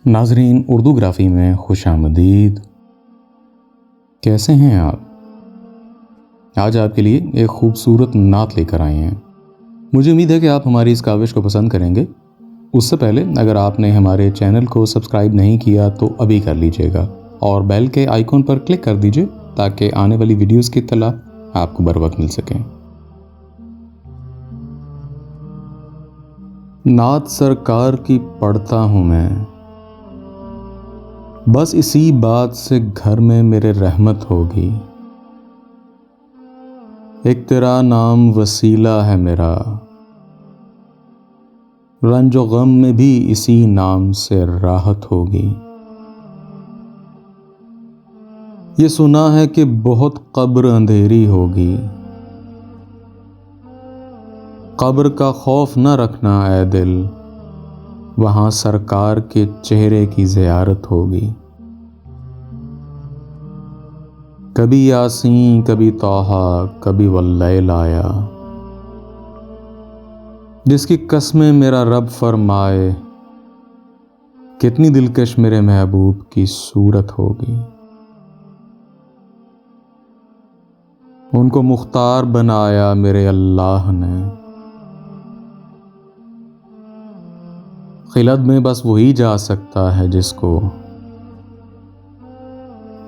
नाजरीन, उर्दूग्राफी में खुशामदीद। कैसे हैं आप? आज आपके लिए एक खूबसूरत नात लेकर आए हैं। मुझे उम्मीद है कि आप हमारी इस काविश को पसंद करेंगे। उससे पहले अगर आपने हमारे चैनल को सब्सक्राइब नहीं किया तो अभी कर लीजिएगा और बेल के आइकॉन पर क्लिक कर दीजिए ताकि आने वाली वीडियोस की इत्तला आपको बर वक्त मिल सके। नात सरकार की पढ़ता हूँ मैं, बस इसी बात से घर में मेरे रहमत होगी। एक तेरा नाम वसीला है मेरा, रंजो गम में भी इसी नाम से राहत होगी। ये सुना है कि बहुत कब्र अंधेरी होगी, कब्र का खौफ न रखना ऐ दिल, वहाँ सरकार के चेहरे की ज़ियारत होगी। कभी यासीन, कभी तौहा, कभी वल्लैल आया, जिसकी कसमें मेरा रब फरमाए, कितनी दिलकश मेरे महबूब की सूरत होगी। उनको मुख्तार बनाया मेरे अल्लाह ने, खिलत में बस वही जा सकता है जिसको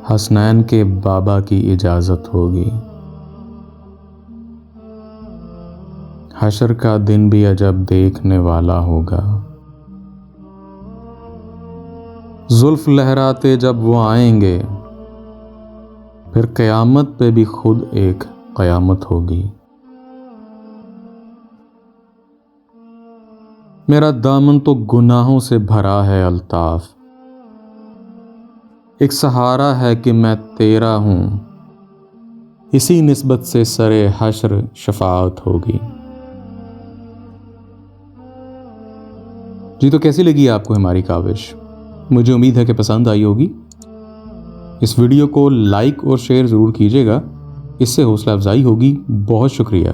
हसनैन के बाबा की इजाज़त होगी। हशर का दिन भी अजब देखने वाला होगा, जुल्फ लहराते जब वो आएंगे, फिर क़यामत पे भी खुद एक क़यामत होगी। मेरा दामन तो गुनाहों से भरा है अल्ताफ़, एक सहारा है कि मैं तेरा हूँ, इसी निस्बत से सरे हश्र शफाअत होगी। जी, तो कैसी लगी आपको हमारी काविश? मुझे उम्मीद है कि पसंद आई होगी। इस वीडियो को लाइक और शेयर ज़रूर कीजिएगा, इससे हौसला अफजाई होगी। बहुत शुक्रिया।